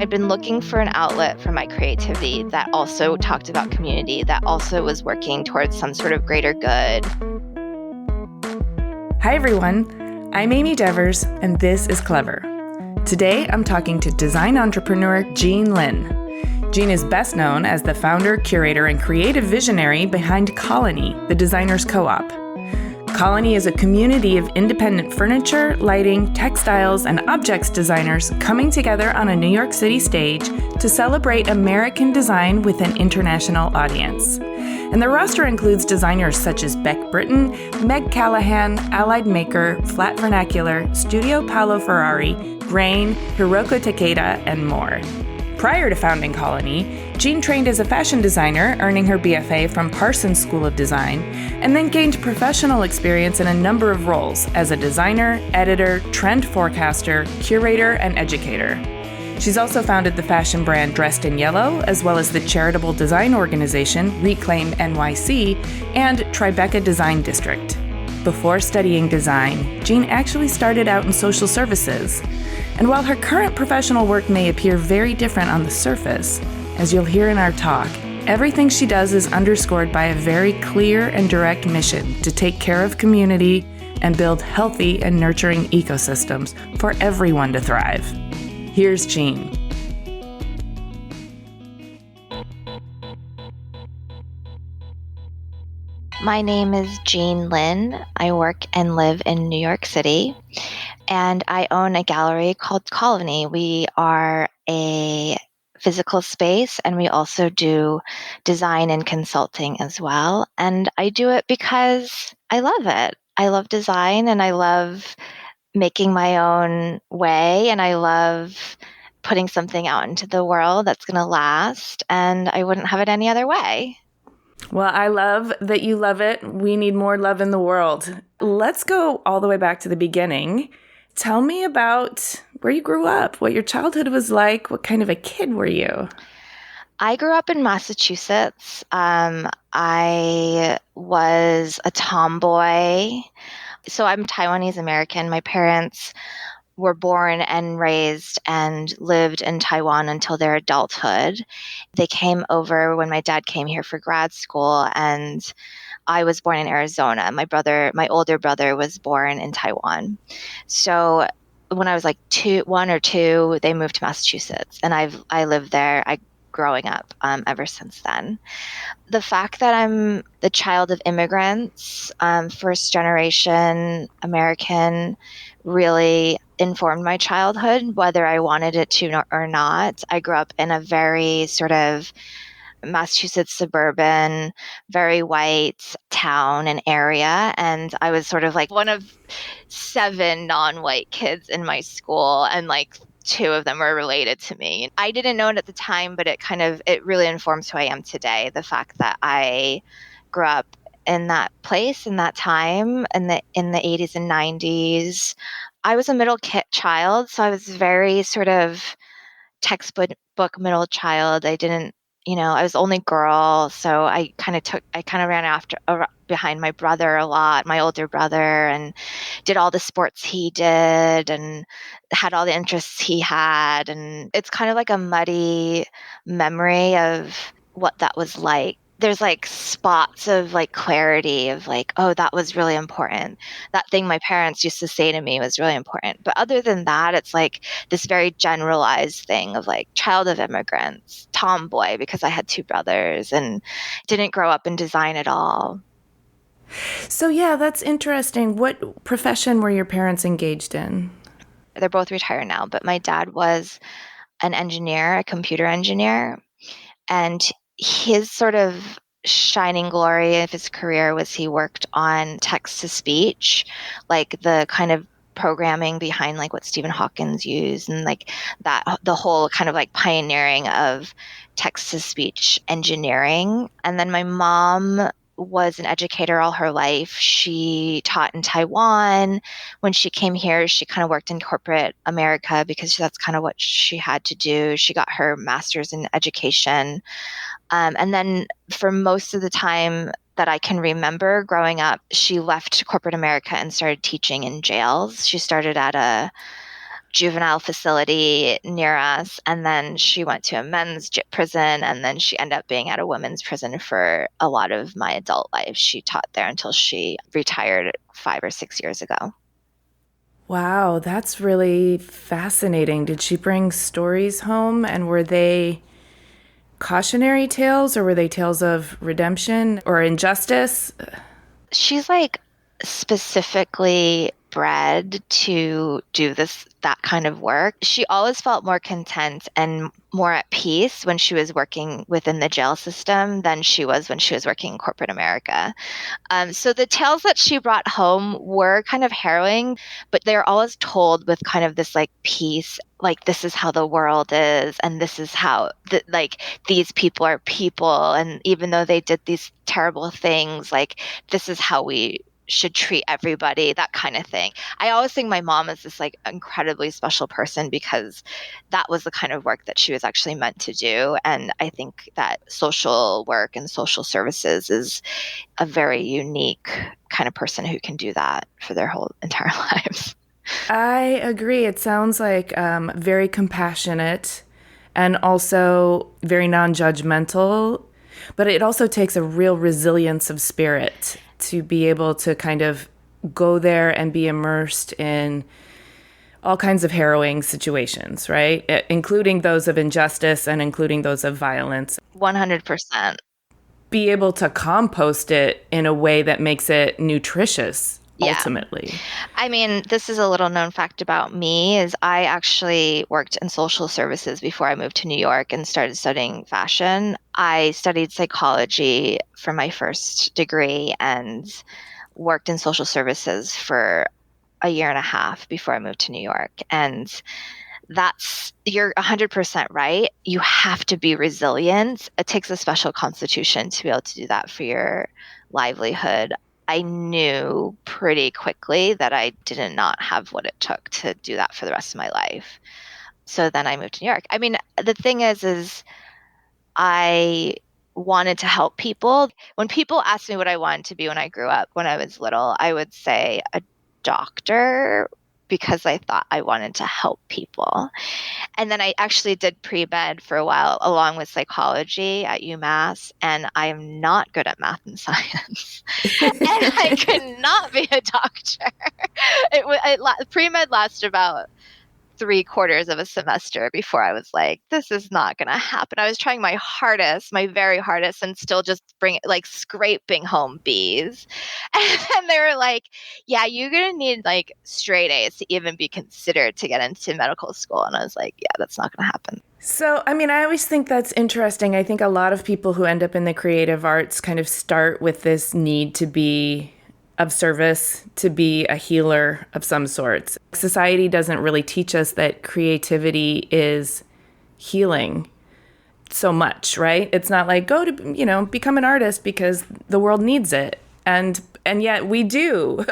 I'd been looking for an outlet for my creativity that also talked about community, that also was working towards some sort of greater good. Hi everyone, I'm Amy Devers, and this is Clever. Today I'm talking to design entrepreneur Jean Lin. Jean is best known as the founder, curator, and creative visionary behind Colony, the Designers Co-op. Colony is a community of independent furniture, lighting, textiles, and objects designers coming together on a New York City stage to celebrate American design with an international audience. And the roster includes designers such as Beck Britton, Meg Callahan, Allied Maker, Flat Vernacular, Studio Paolo Ferrari, Grain, Hiroko Takeda, and more. Prior to founding Colony, Jean trained as a fashion designer, earning her BFA from Parsons School of Design, and then gained professional experience in a number of roles as a designer, editor, trend forecaster, curator, and educator. She's also founded the fashion brand Dressed in Yellow, as well as the charitable design organization Reclaim NYC and Tribeca Design District. Before studying design, Jean actually started out in social services. And while her current professional work may appear very different on the surface, as you'll hear in our talk, everything she does is underscored by a very clear and direct mission to take care of community and build healthy and nurturing ecosystems for everyone to thrive. Here's Jean. My name is Jean Lin. I work and live in New York City, and I own a gallery called Colony. We are a physical space, and we also do design and consulting as well. And I do it because I love it. I love design, and I love making my own way, and I love putting something out into the world that's going to last, and I wouldn't have it any other way. Well, I love that you love it. We need more love in the world. Let's go all the way back to the beginning. Tell me about where you grew up, what your childhood was like. What kind of a kid were you? I grew up in Massachusetts. I was a tomboy. So I'm Taiwanese American. My parents were born and raised and lived in Taiwan until their adulthood. They came over when my dad came here for grad school, and I was born in Arizona. My older brother was born in Taiwan. So when I was like 1 or 2, they moved to Massachusetts, and I lived there. Growing up ever since then. The fact that I'm the child of immigrants, first generation American, really informed my childhood, whether I wanted it to or not. I grew up in a very sort of Massachusetts suburban, very white town and area. And I was sort of like one of 7 non-white kids in my school, and like 2 of them were related to me. I didn't know it at the time, but it really informs who I am today. The fact that I grew up in that place, in that time, in the 80s and 90s. I was a middle child, so I was very sort of textbook middle child. I was the only girl, so I kind of ran behind my brother a lot, my older brother, and did all the sports he did and had all the interests he had. And it's kind of like a muddy memory of what that was like. There's like spots of like clarity of like, oh, that was really important. That thing my parents used to say to me was really important. But other than that, it's like this very generalized thing of like child of immigrants, tomboy, because I had 2 brothers and didn't grow up in design at all. So yeah, that's interesting. What profession were your parents engaged in? They're both retired now, but my dad was an engineer, a computer engineer, and his sort of shining glory of his career was he worked on text to speech, like the kind of programming behind like what Stephen Hawking used, and like that the whole kind of like pioneering of text to speech engineering. And then my mom was an educator all her life. She taught in Taiwan. When she came here, she kind of worked in corporate America because that's kind of what she had to do. She got her master's in education. And then for most of the time that I can remember growing up, she left corporate America and started teaching in jails. She started at juvenile facility near us, and then she went to a men's prison, and then she ended up being at a women's prison for a lot of my adult life. She taught there until she retired 5 or 6 years ago. Wow, that's really fascinating. Did she bring stories home, and were they cautionary tales, or were they tales of redemption or injustice? She's like specifically bred to do that kind of work. She always felt more content and more at peace when she was working within the jail system than she was when she was working in corporate America. So the tales that she brought home were kind of harrowing, but they're always told with kind of this like peace, like this is how the world is, and this is how like these people are people, and even though they did these terrible things, like this is how we should treat everybody, that kind of thing. I always think my mom is this like incredibly special person because that was the kind of work that she was actually meant to do. And I think that social work and social services is a very unique kind of person who can do that for their whole entire lives. I agree. It sounds like very compassionate and also very non judgmental, but it also takes a real resilience of spirit to be able to kind of go there and be immersed in all kinds of harrowing situations, right? Including those of injustice and including those of violence. 100%. Be able to compost it in a way that makes it nutritious Yeah. ultimately. I mean, this is a little known fact about me is I actually worked in social services before I moved to New York and started studying fashion. I studied psychology for my first degree and worked in social services for a year and a half before I moved to New York. And you're 100% right. You have to be resilient. It takes a special constitution to be able to do that for your livelihood. I knew pretty quickly that I did not have what it took to do that for the rest of my life. So then I moved to New York. I mean, the thing is I wanted to help people. When people asked me what I wanted to be when I grew up, when I was little, I would say a doctor because I thought I wanted to help people. And then I actually did pre-med for a while along with psychology at UMass, and I am not good at math and science. And I could not be a doctor. Pre-med lasted about 3/4 of a semester before I was like, this is not going to happen. I was trying my hardest, my very hardest, and still just like scraping home B's. And then they were like, yeah, you're going to need like straight A's to even be considered to get into medical school. And I was like, yeah, that's not going to happen. So, I mean, I always think that's interesting. I think a lot of people who end up in the creative arts kind of start with this need to be of service, to be a healer of some sorts. Society doesn't really teach us that creativity is healing so much, right? It's not like go to, become an artist because the world needs it. And yet we do.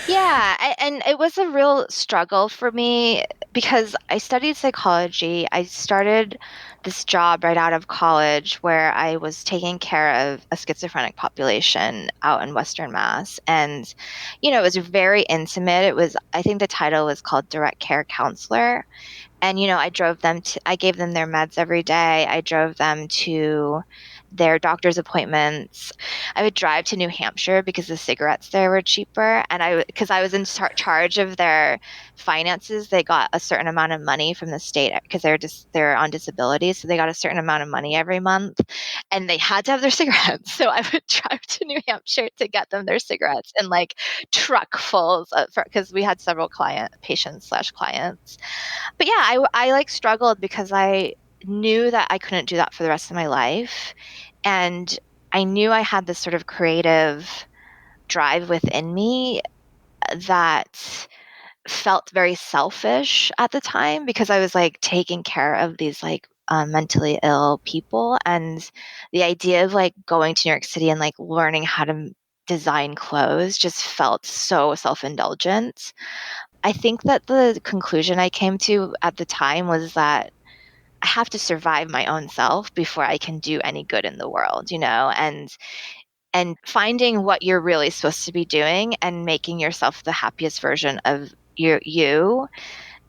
Yeah, and it was a real struggle for me because I studied psychology. I started this job right out of college where I was taking care of a schizophrenic population out in Western Mass. And, it was very intimate. I think the title was called direct care counselor. And, I gave them their meds every day. I drove them to their doctor's appointments. I would drive to New Hampshire because the cigarettes there were cheaper. And because I was in charge of their finances, they got a certain amount of money from the state because they're on disability. So they got a certain amount of money every month and they had to have their cigarettes. So I would drive to New Hampshire to get them their cigarettes in like truckfuls because we had several patients/clients. But yeah, I like struggled because I knew that I couldn't do that for the rest of my life. And I knew I had this sort of creative drive within me that felt very selfish at the time because I was like taking care of these like mentally ill people. And the idea of like going to New York City and like learning how to design clothes just felt so self-indulgent. I think that the conclusion I came to at the time was that I have to survive my own self before I can do any good in the world, and finding what you're really supposed to be doing and making yourself the happiest version of you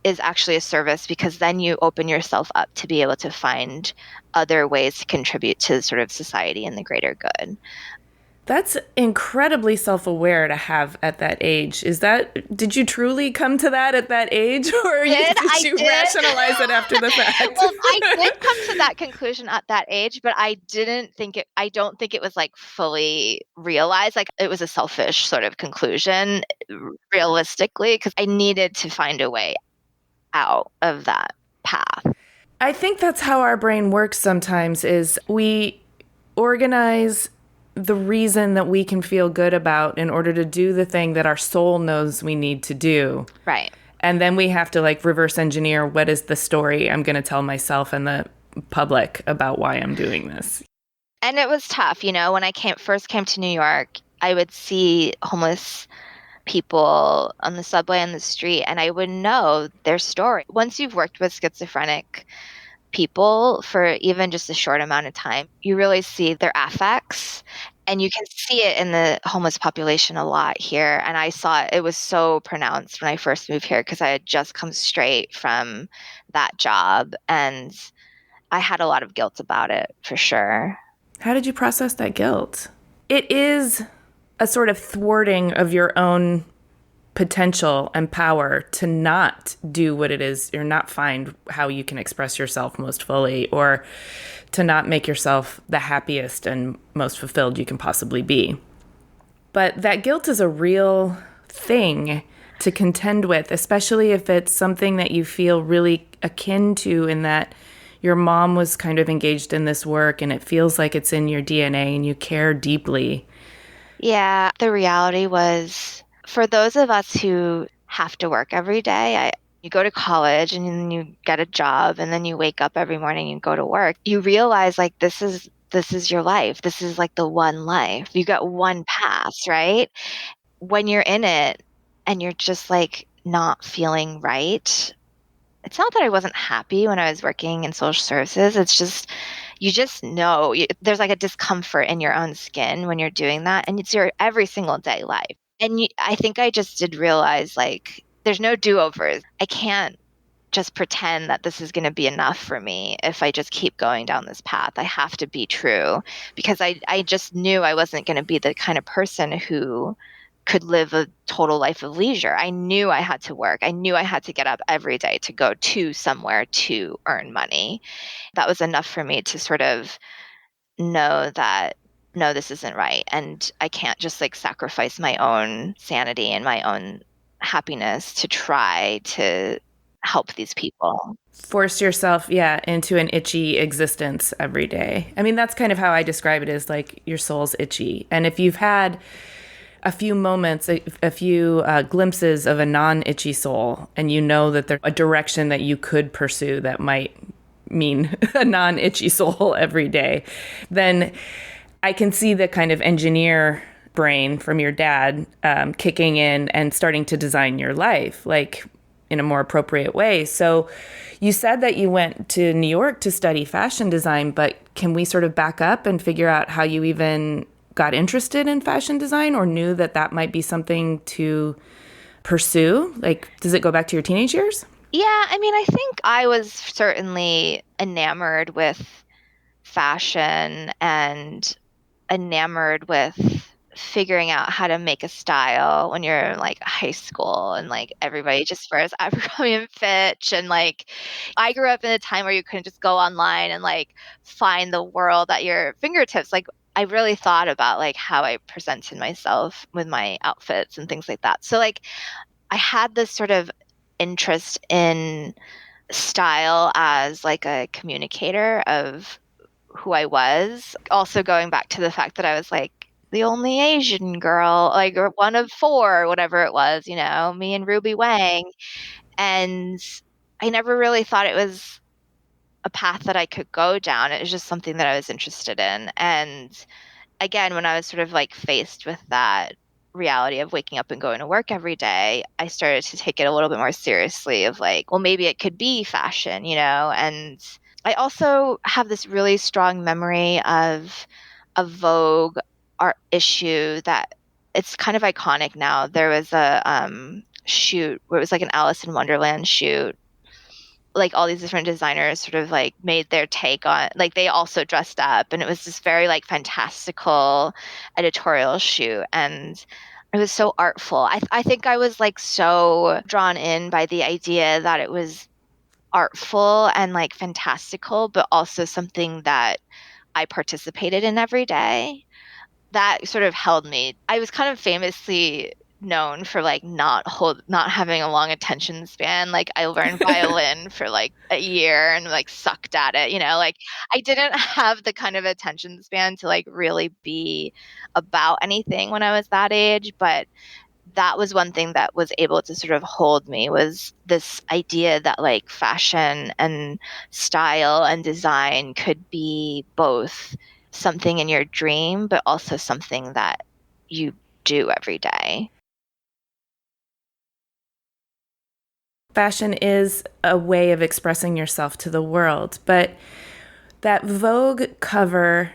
is actually a service, because then you open yourself up to be able to find other ways to contribute to sort of society and the greater good. That's incredibly self-aware to have at that age. Did you truly come to that at that age, or did I you did. rationalize it after the fact? Well, I did come to that conclusion at that age, but I don't think it was like fully realized. Like it was a selfish sort of conclusion, realistically, because I needed to find a way out of that path. I think that's how our brain works sometimes is we organize the reason that we can feel good about in order to do the thing that our soul knows we need to do. Right. And then we have to like reverse engineer what is the story I'm going to tell myself and the public about why I'm doing this. And it was tough, when I first came to New York, I would see homeless people on the subway and the street, and I would know their story. Once you've worked with schizophrenic people for even just a short amount of time, you really see their affects. And you can see it in the homeless population a lot here. And I saw it was so pronounced when I first moved here, because I had just come straight from that job. And I had a lot of guilt about it, for sure. How did you process that guilt? It is a sort of thwarting of your own potential and power to not do what it is or not find how you can express yourself most fully, or to not make yourself the happiest and most fulfilled you can possibly be. But that guilt is a real thing to contend with, especially if it's something that you feel really akin to, in that your mom was kind of engaged in this work and it feels like it's in your DNA and you care deeply. Yeah, the reality was, for those of us who have to work every day, you go to college and then you get a job and then you wake up every morning and go to work. You realize like this is your life. This is like the one life. You got one path, right? When you're in it and you're just like not feeling right. It's not that I wasn't happy when I was working in social services. It's just, you just know there's like a discomfort in your own skin when you're doing that. And it's your every single day life. And I think I just did realize like there's no do overs. I can't just pretend that this is going to be enough for me if I just keep going down this path. I have to be true, because I just knew I wasn't going to be the kind of person who could live a total life of leisure. I knew I had to work. I knew I had to get up every day to go to somewhere to earn money. That was enough for me to sort of know that no, this isn't right. And I can't just like sacrifice my own sanity and my own happiness to try to help these people. Force yourself, yeah, into an itchy existence every day. I mean, that's kind of how I describe it, is like your soul's itchy. And if you've had a few moments, a few glimpses of a non-itchy soul, and you know that there's a direction that you could pursue that might mean a non-itchy soul every day, then I can see the kind of engineer brain from your dad kicking in and starting to design your life like in a more appropriate way. So you said that you went to New York to study fashion design, but can we sort of back up and figure out how you even got interested in fashion design, or knew that that might be something to pursue? Like, does it go back to your teenage years? Yeah, I mean, I think I was certainly enamored with fashion and enamored with figuring out how to make a style when you're in like high school, and like everybody just wears Abercrombie and Fitch, and like I grew up in a time where you couldn't just go online and like find the world at your fingertips. Like I really thought about like how I presented myself with my outfits and things like that. So like I had this sort of interest in style as like a communicator of who I was. Also going back to the fact that I was like the only Asian girl, like, or one of four, or whatever it was, me and Ruby Wang. And I never really thought it was a path that I could go down. It was just something that I was interested in. And again, when I was sort of like faced with that reality of waking up and going to work every day, I started to take it a little bit more seriously of like, well, maybe it could be fashion, and I also have this really strong memory of a Vogue art issue that it's kind of iconic now. There was shoot where it was like an Alice in Wonderland shoot. Like all these different designers sort of like made their take on, like they also dressed up, and it was this very like fantastical editorial shoot, and it was so artful. I think I was like so drawn in by the idea that it was artful and like fantastical, but also something that I participated in every day. That sort of held me. I was kind of famously known for like not having a long attention span. Like I learned violin for like a year and like sucked at it, like I didn't have the kind of attention span to like really be about anything when I was that age, but that was one thing that was able to sort of hold me, was this idea that like fashion and style and design could be both something in your dream, but also something that you do every day. Fashion is a way of expressing yourself to the world, but that Vogue cover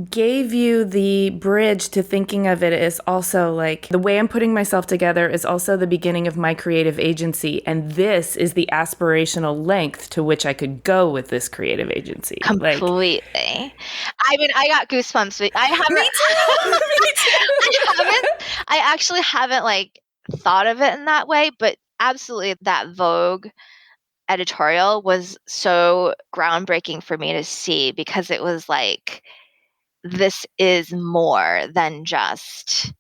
gave you the bridge to thinking of it as also like the way I'm putting myself together is also the beginning of my creative agency. And this is the aspirational length to which I could go with this creative agency. Like, Completely. I mean, I got goosebumps. I me haven't, too. Me too. I actually haven't like thought of it in that way, but absolutely that Vogue editorial was so groundbreaking for me to see, because it was like, this is more than just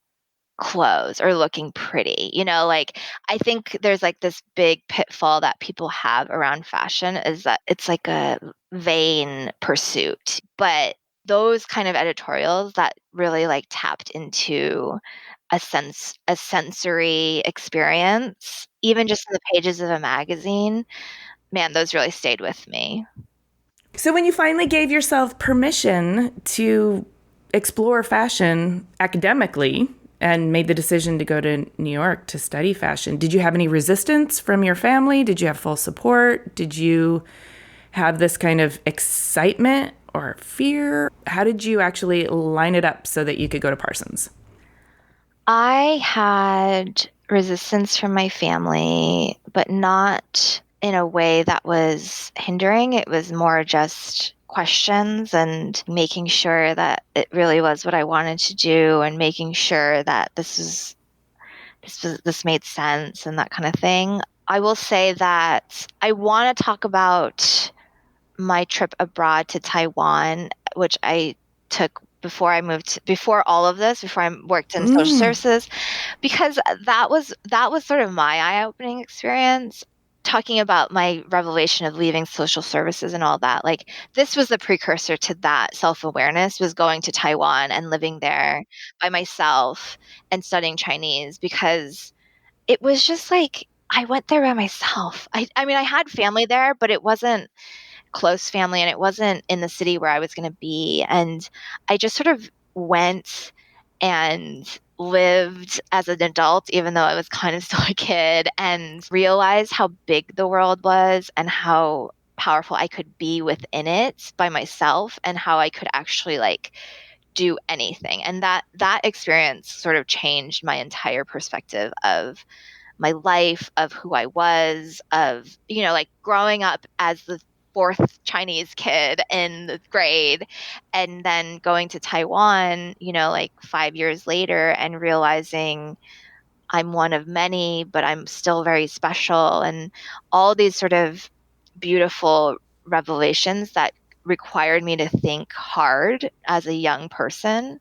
clothes or looking pretty. Like I think there's like this big pitfall that people have around fashion, is that it's like a vain pursuit. But those kind of editorials that really like tapped into a sensory experience, even just in the pages of a magazine, man, those really stayed with me. So when you finally gave yourself permission to explore fashion academically and made the decision to go to New York to study fashion, did you have any resistance from your family? Did you have full support? Did you have this kind of excitement or fear? How did you actually line it up so that you could go to Parsons? I had resistance from my family, but not in a way that was hindering. It was more just questions and making sure that it really was what I wanted to do, and making sure that this made sense and that kind of thing. I will say that I want to talk about my trip abroad to Taiwan, which I took before all of this, before I worked in social Mm. services, because that was sort of my eye-opening experience. Talking about my revelation of leaving social services and all that, like this was the precursor to that self-awareness, was going to Taiwan and living there by myself and studying Chinese, because it was just like I went there by myself. I mean, I had family there, but it wasn't close family, and it wasn't in the city where I was going to be. And I just sort of went and lived as an adult, even though I was kind of still a kid, and realized how big the world was and how powerful I could be within it by myself, and how I could actually like do anything. And that experience sort of changed my entire perspective of my life, of who I was, of, like growing up as the fourth Chinese kid in the grade, and then going to Taiwan, like 5 years later, and realizing I'm one of many, but I'm still very special, and all these sort of beautiful revelations that required me to think hard as a young person,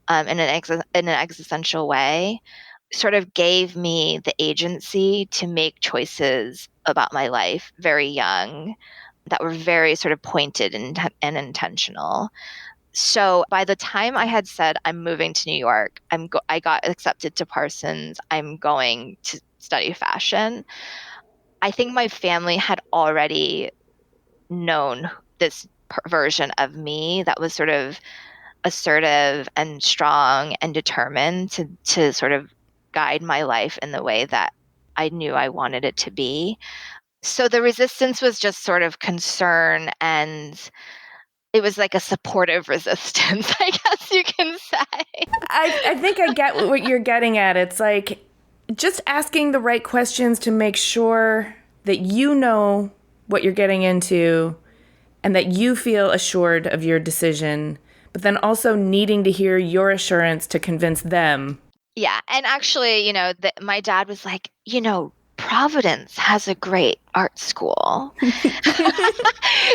in an existential way, sort of gave me the agency to make choices about my life very young, that were very sort of pointed and intentional. So by the time I had said I'm moving to New York, I got accepted to Parsons, I'm going to study fashion, I think my family had already known this version of me that was sort of assertive and strong and determined to sort of guide my life in the way that I knew I wanted it to be. So the resistance was just sort of concern, and it was like a supportive resistance, I guess you can say. I think I get what you're getting at. It's like just asking the right questions to make sure that you know what you're getting into and that you feel assured of your decision, but then also needing to hear your assurance to convince them. Yeah. And actually, my dad was like, Providence has a great art school.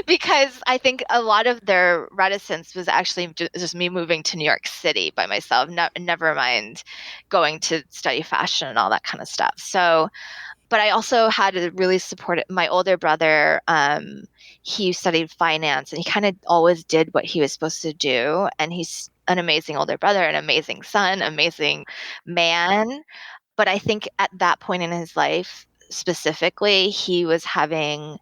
Because I think a lot of their reticence was actually just me moving to New York City by myself, never mind going to study fashion and all that kind of stuff. So, but I also had a really supportive, my older brother, he studied finance and he kind of always did what he was supposed to do. And he's an amazing older brother, an amazing son, amazing man. But I think at that point in his life, specifically, he was having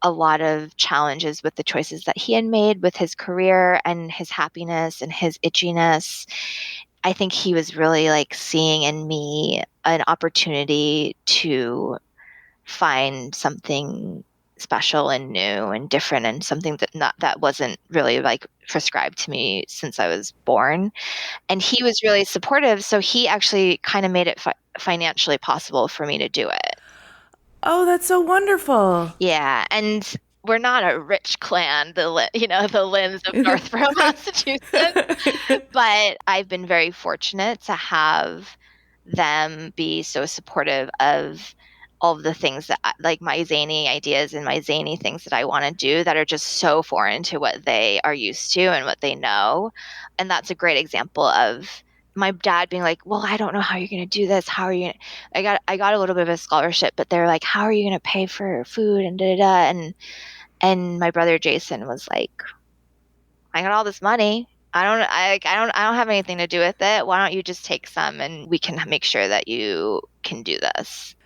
a lot of challenges with the choices that he had made with his career and his happiness and his itchiness. I think he was really like seeing in me an opportunity to find something special and new and different and something that wasn't really like prescribed to me since I was born. And he was really supportive, so he actually kind of made it financially possible for me to do it. Oh, that's so wonderful. Yeah, and we're not a rich clan, the Lynns of Northborough, Massachusetts, but I've been very fortunate to have them be so supportive of all of the things that like my zany ideas and my zany things that I want to do that are just so foreign to what they are used to and what they know. And that's a great example of my dad being like, "Well, I don't know how you're going to do this. How are you gonna... I got a little bit of a scholarship, but they're like, "How are you going to pay for food and da da da." And my brother Jason was like, "I got all this money. I don't have anything to do with it. Why don't you just take some and we can make sure that you can do this."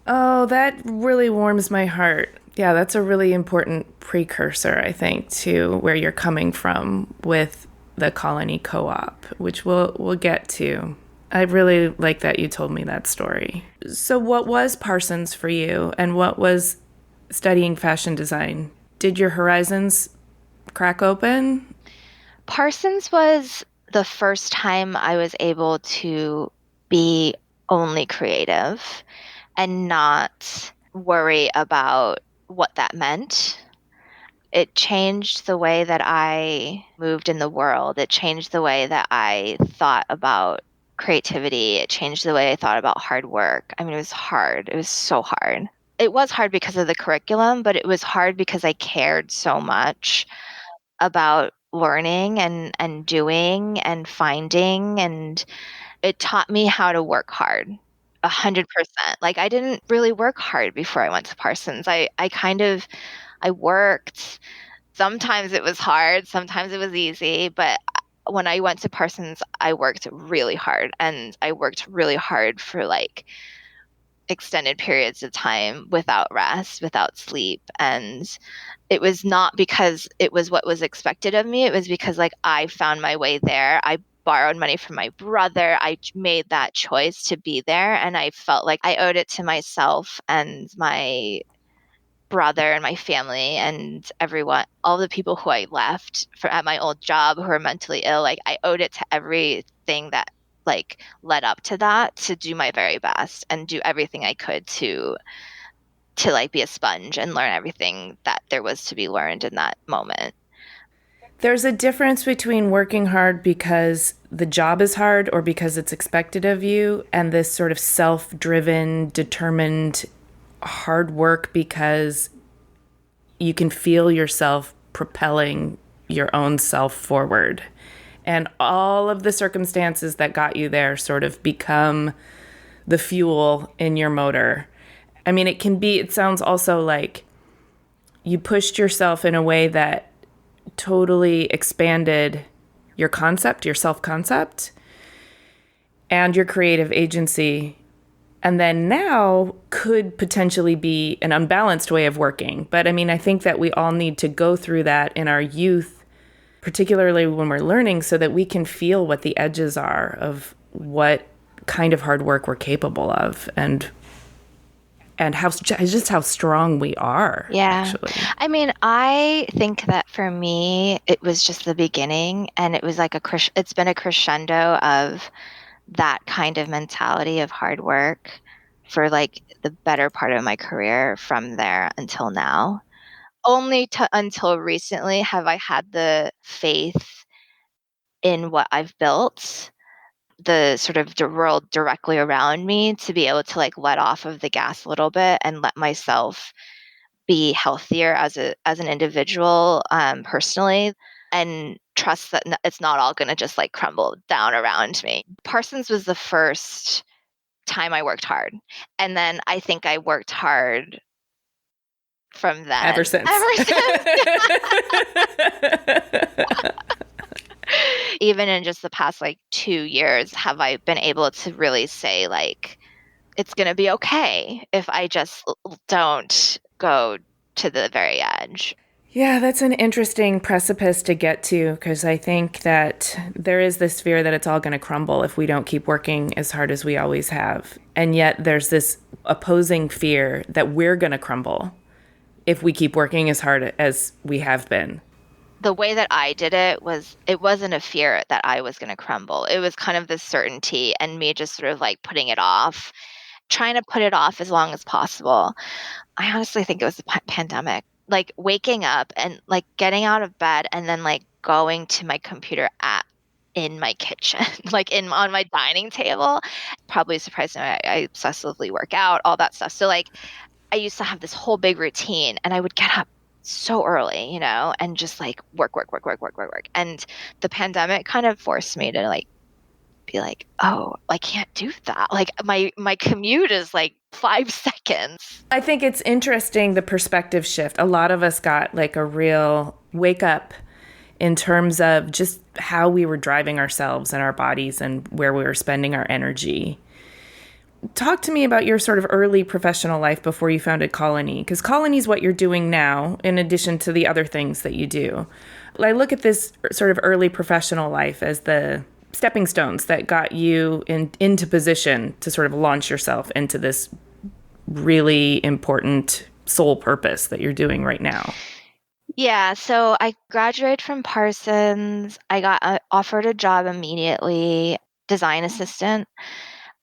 Oh, that really warms my heart. Yeah, that's a really important precursor, I think, to where you're coming from with the colony co-op, which we'll get to. I really like that you told me that story. So what was Parsons for you and what was studying fashion design? Did your horizons crack open? Parsons was the first time I was able to be only creative and not worry about what that meant. It changed the way that I moved in the world. It changed the way that I thought about creativity. It changed the way I thought about hard work. I mean, it was hard. It was so hard. It was hard because of the curriculum, but it was hard because I cared so much about learning and doing and finding, and it taught me how to work hard. 100%. Like I didn't really work hard before I went to Parsons. I worked. Sometimes it was hard, sometimes it was easy, but when I went to Parsons, I worked really hard and I worked really hard for like extended periods of time without rest, without sleep. And it was not because it was what was expected of me. It was because like I found my way there. I borrowed money from my brother. I made that choice to be there. And I felt like I owed it to myself and my brother and my family and everyone, all the people who I left at my old job who were mentally ill. Like I owed it to everything that like led up to that to do my very best and do everything I could to like be a sponge and learn everything that there was to be learned in that moment. There's a difference between working hard because the job is hard or because it's expected of you, and this sort of self driven, determined hard work because you can feel yourself propelling your own self forward. And all of the circumstances that got you there sort of become the fuel in your motor. I mean, it sounds also like you pushed yourself in a way that totally expanded your concept, your self concept, and your creative agency. And then now could potentially be an unbalanced way of working. But I mean, I think that we all need to go through that in our youth, particularly when we're learning, so that we can feel what the edges are of what kind of hard work we're capable of and how strong we are, Yeah. actually. I mean, I think that for me, it was just the beginning and it was like it's been a crescendo of that kind of mentality of hard work for like the better part of my career from there until now. Only to until recently have I had the faith in what I've built, the sort of the world directly around me to be able to like let off of the gas a little bit and let myself be healthier as an individual, personally, and trust that it's not all going to just like crumble down around me. Parsons was the first time I worked hard, and then I think I worked hard from Ever then. since. Ever since, even in just the past like 2 years, have I been able to really say like it's going to be okay if I just don't go to the very edge. Yeah, that's an interesting precipice to get to because I think that there is this fear that it's all going to crumble if we don't keep working as hard as we always have. And yet there's this opposing fear that we're going to crumble if we keep working as hard as we have been. The way that I did it wasn't a fear that I was going to crumble. It was kind of this certainty and me just sort of like putting it off, trying to put it off as long as possible. I honestly think it was the pandemic. Like waking up and like getting out of bed and then like going to my computer at in my kitchen, like in on my dining table. Probably surprised me. I obsessively work out, all that stuff. So like I used to have this whole big routine and I would get up so early, and just like work, work, work, work, work, work, work. And the pandemic kind of forced me to like be like, oh, I can't do that. Like my commute is like 5 seconds. I think it's interesting the perspective shift. A lot of us got like a real wake up in terms of just how we were driving ourselves and our bodies and where we were spending our energy. Talk to me about your sort of early professional life before you founded Colony, because Colony is what you're doing now, in addition to the other things that you do. I look at this sort of early professional life as the stepping stones that got you into position to sort of launch yourself into this really important sole purpose that you're doing right now. Yeah, so I graduated from Parsons. I got offered a job immediately, design assistant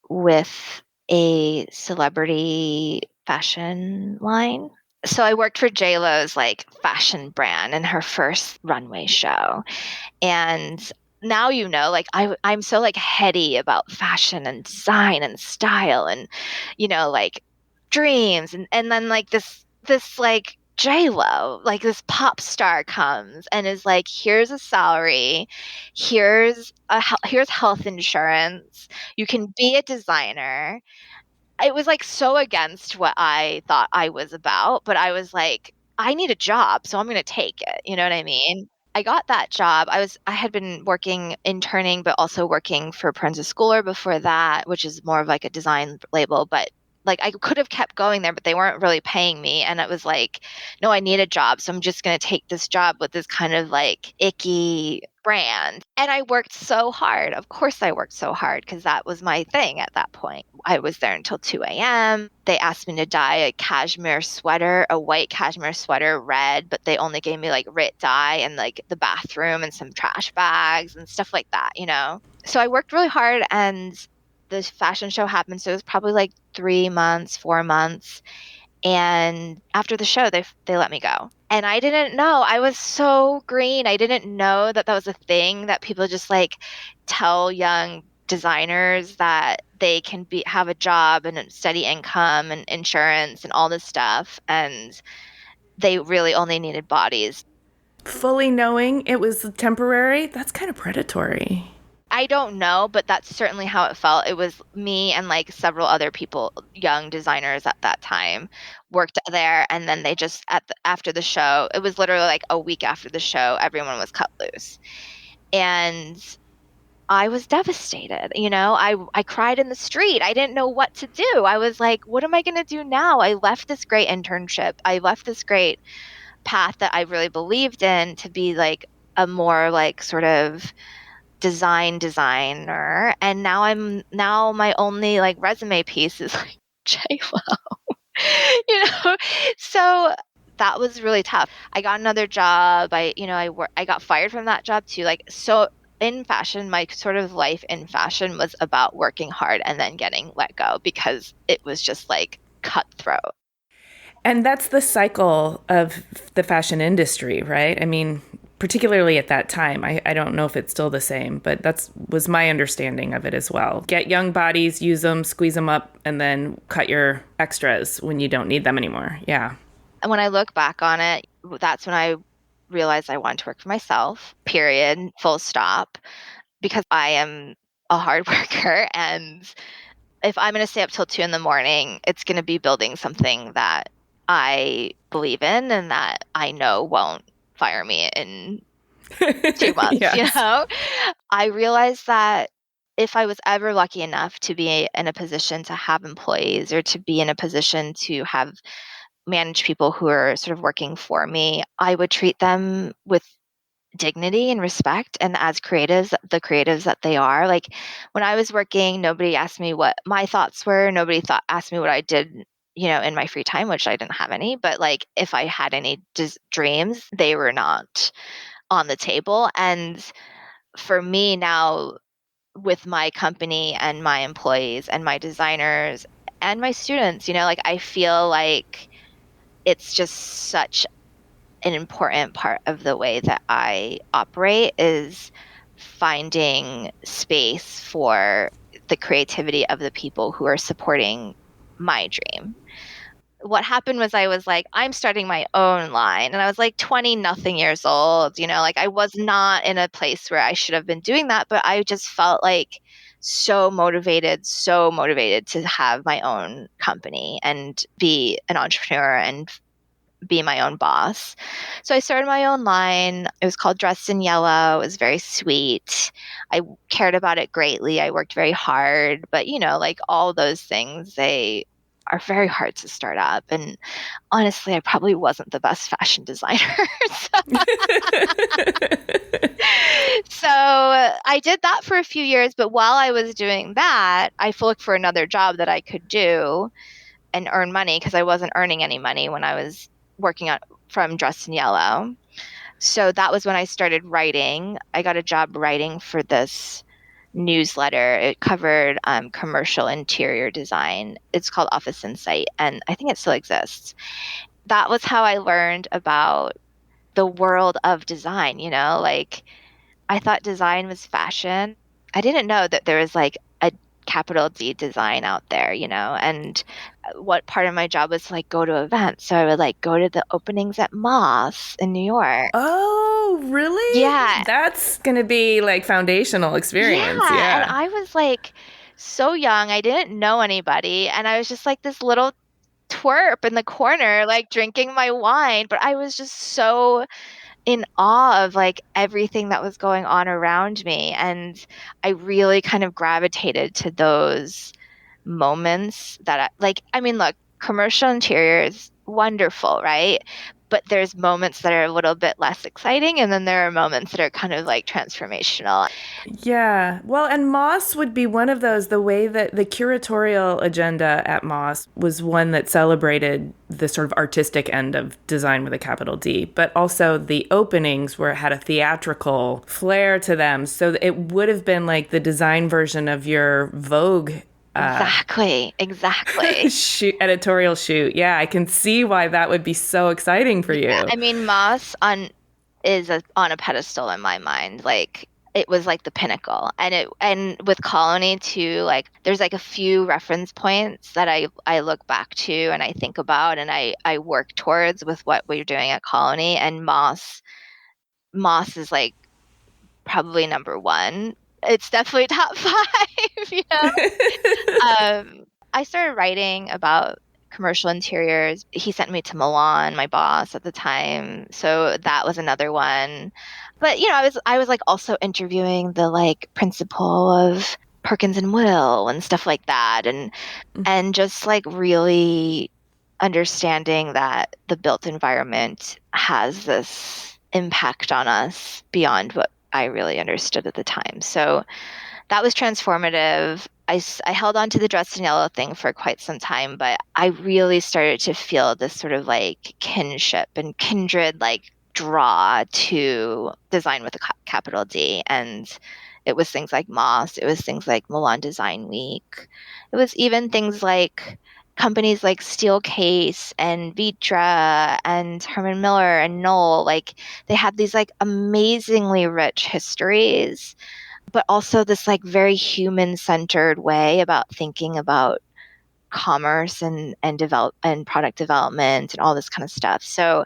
with a celebrity fashion line. So I worked for JLo's like fashion brand in her first runway show. And now like I'm so like heady about fashion and design and style and like dreams and then like this like J-Lo, like this pop star comes and is like, here's a salary, here's health insurance, you can be a designer. It was like so against what I thought I was about, but I was like, I need a job, so I'm going to take it. You know what I mean? I got that job. I had been working interning, but also working for Prince Schooler before that, which is more of like a design label. But like I could have kept going there, but they weren't really paying me. And it was like, no, I need a job. So I'm just going to take this job with this kind of like icky brand. And I worked so hard. Of course, I worked so hard because that was my thing at that point. I was there until 2 a.m. They asked me to dye a cashmere sweater, a white cashmere sweater, red, but they only gave me like RIT dye and like the bathroom and some trash bags and stuff like that. So I worked really hard and the fashion show happened. So it was probably like 3 months, 4 months. And after the show, they let me go. And I didn't know. I was so green. I didn't know that that was a thing that people just like tell young designers that they can have a job and a steady income and insurance and all this stuff. And they really only needed bodies. Fully knowing it was temporary, that's kind of predatory. I don't know, but that's certainly how it felt. It was me and like several other people, young designers at that time, worked there, and then they just after the show, it was literally like a week after the show, everyone was cut loose, and I was devastated. I cried in the street. I didn't know what to do. I was like, what am I going to do now? I left this great internship. I left this great path that I really believed in to be like a more like sort of designer, and now my only like resume piece is like J-Lo. you know so that was really tough. I got another job. I got fired from that job too, like, so in fashion, my sort of life in fashion was about working hard and then getting let go because it was just like cutthroat. And that's the cycle of the fashion industry, right? I mean, particularly at that time. I don't know if it's still the same, but that's was my understanding of it as well. Get young bodies, use them, squeeze them up, and then cut your extras when you don't need them anymore. Yeah. And when I look back on it, that's when I realized I wanted to work for myself, period, full stop, because I am a hard worker. And if I'm going to stay up till 2 in the morning, it's going to be building something that I believe in and that I know won't fire me in 2 months, Yes. I realized that if I was ever lucky enough to be in a position to have employees or to be in a position to have manage people who are sort of working for me, I would treat them with dignity and respect. And as creatives, the creatives that they are, like when I was working, nobody asked me what my thoughts were. Nobody asked me what I did, in my free time, which I didn't have any. But like if I had any dreams, they were not on the table. And for me now, with my company and my employees and my designers and my students, like I feel like it's just such an important part of the way that I operate is finding space for the creativity of the people who are supporting my dream. What happened was I was like, I'm starting my own line. And I was like 20 nothing years old, like I was not in a place where I should have been doing that, but I just felt like so motivated to have my own company and be an entrepreneur and be my own boss. So I started my own line. It was called Dressed in Yellow. It was very sweet. I cared about it greatly. I worked very hard, but like all those things, they are very hard to start up. And honestly, I probably wasn't the best fashion designer. so, so I did that for a few years, but while I was doing that, I looked for another job that I could do and earn money because I wasn't earning any money when I was working on from Dressed in Yellow. So that was when I started writing. I got a job writing for this newsletter. It covered commercial interior design. It's called Office Insight, and I think it still exists. That was how I learned about the world of design, like I thought design was fashion. I didn't know that there was like a capital D design out there, and what part of my job was to like go to events. So I would like go to the openings at Moss in New York. Oh, really? Yeah. That's going to be like foundational experience. Yeah. And Yeah. I was like so young. I didn't know anybody. And I was just like this little twerp in the corner, like drinking my wine. But I was just so in awe of like everything that was going on around me. And I really kind of gravitated to those moments that I mean, look, commercial interiors, wonderful, right? But there's moments that are a little bit less exciting, and then there are moments that are kind of like transformational. Yeah. Well, and Moss would be one of those, the way that the curatorial agenda at Moss was one that celebrated the sort of artistic end of design with a capital D, but also the openings where it had a theatrical flair to them. So it would have been like the design version of your Vogue Exactly. editorial shoot. Yeah, I can see why that would be so exciting for Yeah, you. I mean, Moss is on a pedestal in my mind. Like it was like the pinnacle, and with Colony too. Like there's like a few reference points that I look back to and I think about and I work towards with what we're doing at Colony. And Moss is like probably number one. It's definitely top five. I started writing about commercial interiors. He sent me to Milan, my boss at the time. So that was another one. But I was like also interviewing the like principal of Perkins and Will and stuff like that and just like really understanding that the built environment has this impact on us beyond what I really understood at the time. So that was transformative. I held on to the Dressed in Yellow thing for quite some time, but I really started to feel this sort of like kinship and kindred, like draw to design with a capital D. And it was things like Moss, it was things like Milan Design Week. It was even things like companies like Steelcase and Vitra and Herman Miller and Knoll. Like they had these like amazingly rich histories, but also this like very human centered way about thinking about commerce and develop and product development and all this kind of stuff. So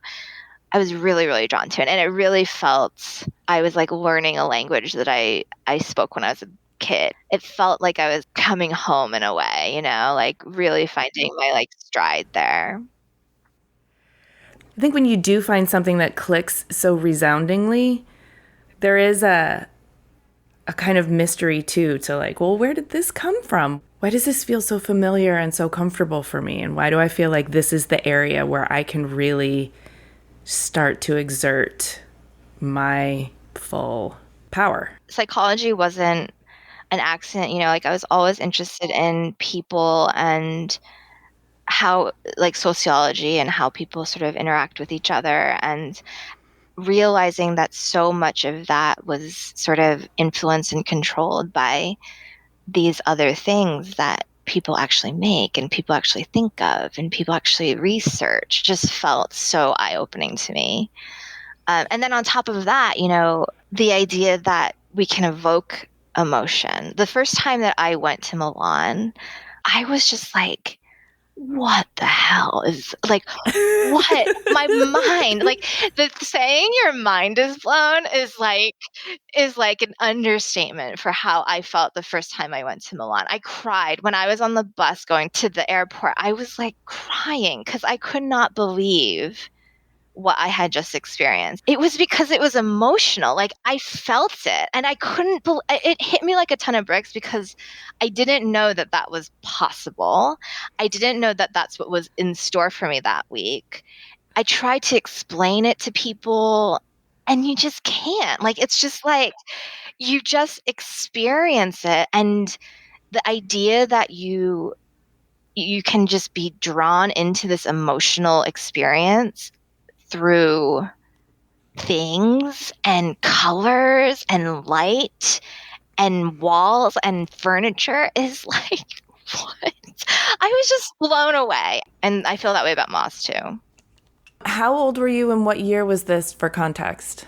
I was really, really drawn to it. And it really felt I was like learning a language that I spoke when I was a kid. It felt like I was coming home in a way, you know, like really finding my like stride there. I think when you do find something that clicks so resoundingly, there is a kind of mystery too to like, well, where did this come from? Why does this feel so familiar and so comfortable for me? And why do I feel like this is the area where I can really start to exert my full power? Psychology wasn't an accident, you know, like I was always interested in people and how like sociology and how people sort of interact with each other, and realizing that so much of that was sort of influenced and controlled by these other things that people actually make and people actually think of and people actually research just felt so eye-opening to me. And then on top of that, you know, the idea that we can evoke emotion. The first time that I went to Milan, I was just like, what the hell is like, what my mind, like the saying your mind is blown is like an understatement for how I felt the first time I went to Milan. I cried when I was on the bus going to the airport. I was like crying because I could not believe what I had just experienced. It was because it was emotional. Like I felt it and I couldn't it hit me like a ton of bricks because I didn't know that that was possible. I didn't know that that's what was in store for me that week. I tried to explain it to people and you just can't. Like it's just like you just experience it, and the idea that you can just be drawn into this emotional experience through things and colors and light and walls and furniture is like what? I was just blown away. And I feel that way about Moss too. How old were you and what year was this for context?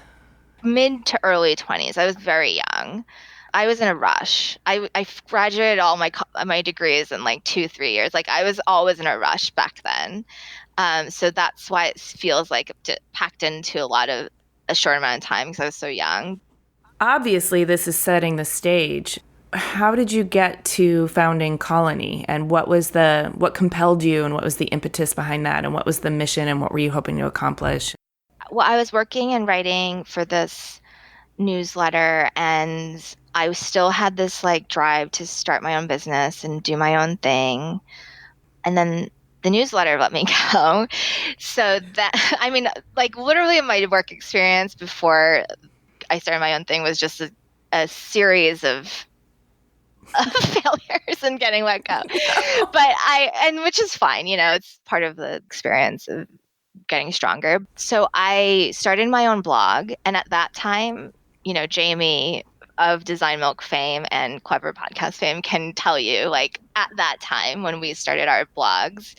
Mid to early 20s. I was very young. I was in a rush. I graduated all my degrees in like 2 3 years. Like I was always in a rush back then. So that's why it feels like packed into a short amount of time because I was so young. Obviously, this is setting the stage. How did you get to founding Colony, and what compelled you, and what was the impetus behind that, and what was the mission, and what were you hoping to accomplish? Well, I was working and writing for this newsletter, and I still had this like drive to start my own business and do my own thing. And then the newsletter let me go. So that, I mean, like literally my work experience before I started my own thing was just a series of failures and getting let go. And which is fine, you know, it's part of the experience of getting stronger. So I started my own blog. And at that time, you know, Jamie of Design Milk fame and Clever podcast fame can tell you, like, at that time when we started our blogs,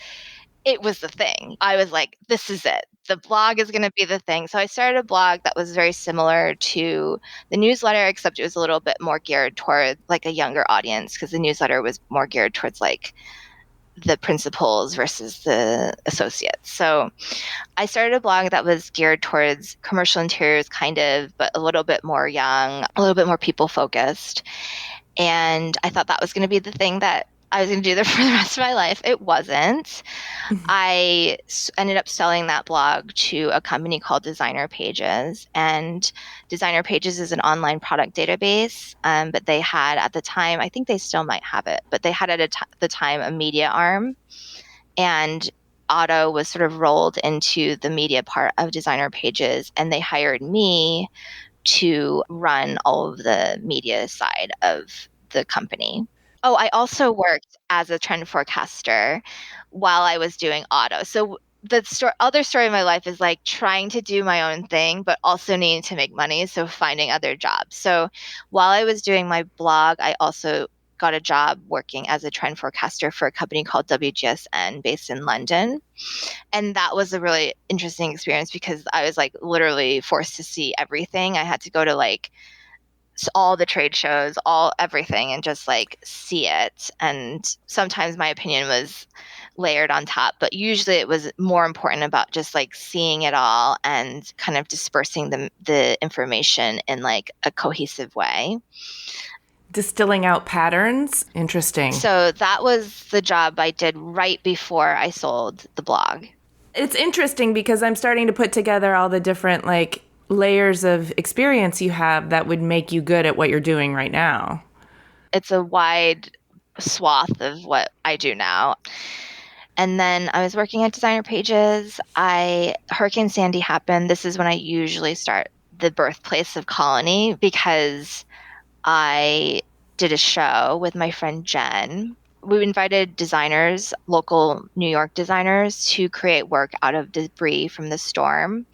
it was the thing. I was like, this is it. The blog is going to be the thing. So I started a blog that was very similar to the newsletter, except it was a little bit more geared toward like a younger audience because the newsletter was more geared towards like the principals versus the associates. So I started a blog that was geared towards commercial interiors, kind of, but a little bit more young, a little bit more people focused. And I thought that was going to be the thing that I was going to do there for the rest of my life. It wasn't. I ended up selling that blog to a company called Designer Pages. And Designer Pages is an online product database. But they had at the time, I think they still might have it, but they had at the time a media arm. And Otto was sort of rolled into the media part of Designer Pages. And they hired me to run all of the media side of the company. Oh, I also worked as a trend forecaster while I was doing Otto. So other story of my life is like trying to do my own thing, but also needing to make money. So finding other jobs. So while I was doing my blog, I also got a job working as a trend forecaster for a company called WGSN based in London. And that was a really interesting experience because I was like literally forced to see everything. I had to go to like all the trade shows, all everything, and just like see it. And sometimes my opinion was layered on top, but usually it was more important about just like seeing it all and kind of dispersing the information in like a cohesive way. Distilling out patterns. Interesting. So that was the job I did right before I sold the blog. It's interesting because I'm starting to put together all the different like layers of experience you have that would make you good at what you're doing right now. It's a wide swath of what I do now. And then I was working at Designer Pages. Hurricane Sandy happened. This is when I usually start the birthplace of Colony because I did a show with my friend Jen. We invited designers, local New York designers, to create work out of debris from the storm,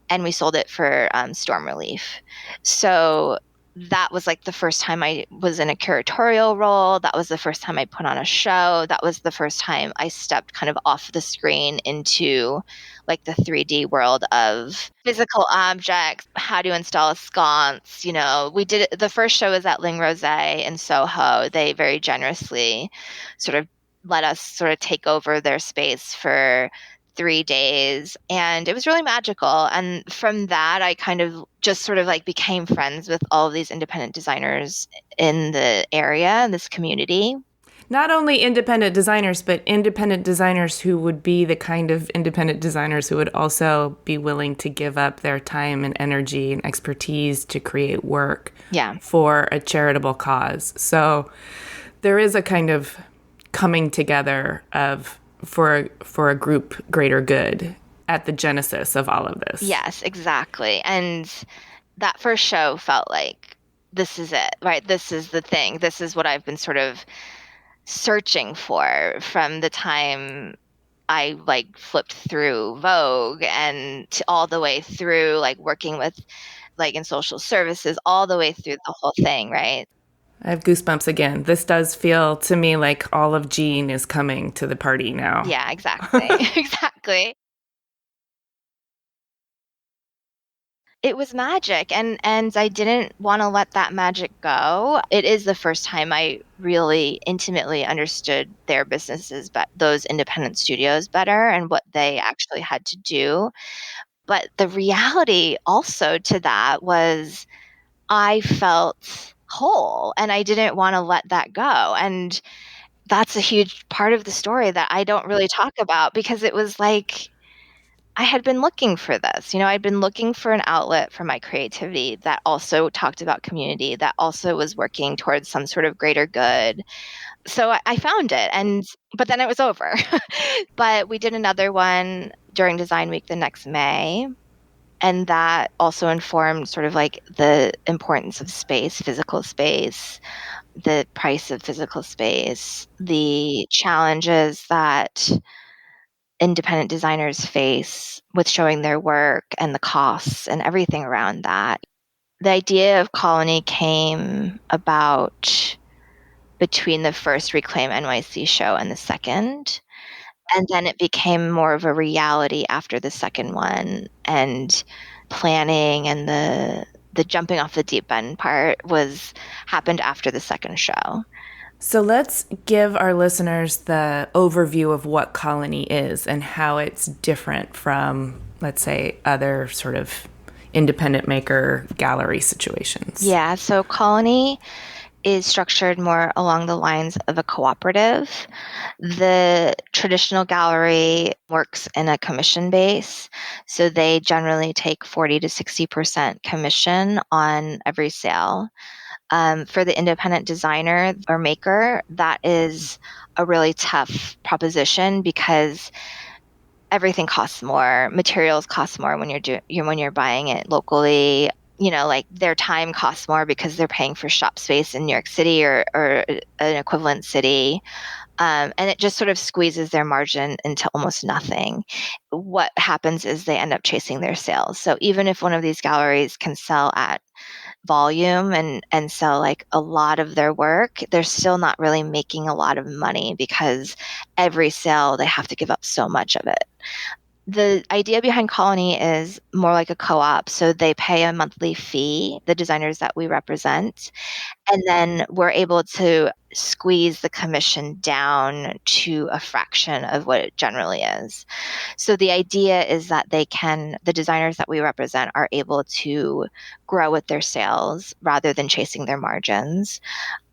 and we sold it for storm relief. So that was like the first time I was in a curatorial role. That was the first time I put on a show. That was the first time I stepped kind of off the screen into like the 3D world of physical objects, how to install a sconce. We did it. The first show was at Ling Rose in Soho. They very generously sort of let us sort of take over their space for 3 days, and it was really magical. And from that, I kind of just sort of like became friends with all of these independent designers in the area, in this community. Not only independent designers, but independent designers who would be the kind of independent designers who would also be willing to give up their time and energy and expertise to create work for a charitable cause. So there is a kind of coming together of for a group greater good at the genesis of all of this. Yes, exactly. And that first show felt like, this is it, right? This is the thing. This is what I've been sort of searching for from the time I like flipped through Vogue and all the way through like working with like in social services, all the way through the whole thing, right? I have goosebumps again. This does feel to me like all of Jean is coming to the party now. Yeah, exactly. Exactly. It was magic, and I didn't want to let that magic go. It is the first time I really intimately understood their businesses, but those independent studios better and what they actually had to do. But the reality also to that was I felt whole and I didn't want to let that go. And that's a huge part of the story that I don't really talk about because it was like I had been looking for this. I'd been looking for an outlet for my creativity that also talked about community, that also was working towards some sort of greater good. So I found it, but then it was over. But we did another one during Design Week the next May. And that also informed sort of like the importance of space, physical space, the price of physical space, the challenges that independent designers face with showing their work and the costs and everything around that. The idea of Colony came about between the first Reclaim NYC show and the second. And then it became more of a reality after the second one, and planning and the jumping off the deep end part happened after the second show. So let's give our listeners the overview of what Colony is and how it's different from, let's say, other sort of independent maker gallery situations. Yeah, so Colony is structured more along the lines of a cooperative. The traditional gallery works in a commission base, so they generally take 40 to 60% commission on every sale. For the independent designer or maker, that is a really tough proposition because everything costs more. Materials cost more when you're buying it locally. Like their time costs more because they're paying for shop space in New York City or an equivalent city. And it just sort of squeezes their margin into almost nothing. What happens is they end up chasing their sales. So even if one of these galleries can sell at volume and sell like a lot of their work, they're still not really making a lot of money because every sale they have to give up so much of it. The idea behind Colony is more like a co-op. So they pay a monthly fee, the designers that we represent, and then we're able to squeeze the commission down to a fraction of what it generally is. So the idea is that the designers that we represent are able to grow with their sales rather than chasing their margins.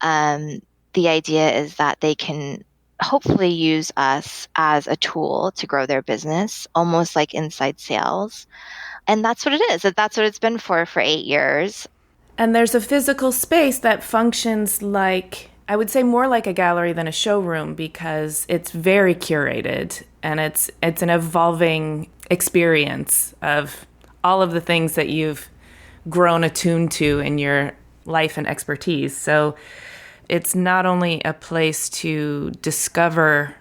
The idea is that they can hopefully use us as a tool to grow their business, almost like inside sales. And that's what it is. That's what it's been for 8 years. And there's a physical space that functions like, I would say more like a gallery than a showroom because it's very curated and it's an evolving experience of all of the things that you've grown attuned to in your life and expertise. So it's not only a place to discover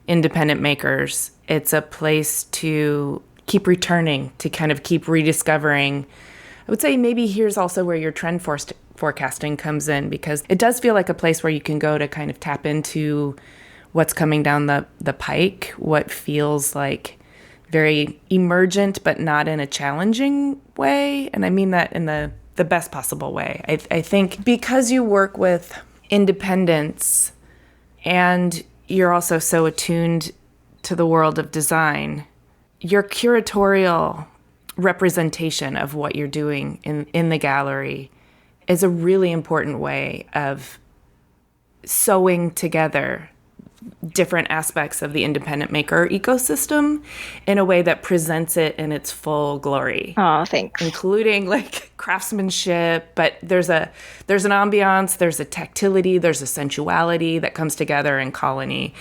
independent makers, it's a place to keep returning, to kind of keep rediscovering. I would say maybe here's also where your trend forecasting comes in, because it does feel like a place where you can go to kind of tap into what's coming down the pike, what feels like very emergent, but not in a challenging way. And I mean that in the best possible way. I think because you work with independence and you're also so attuned to the world of design, your curatorial representation of what you're doing in the gallery is a really important way of sewing together different aspects of the independent maker ecosystem in a way that presents it in its full glory. Oh, thanks. Including like craftsmanship, but there's an ambiance, there's a tactility, there's a sensuality that comes together in Colony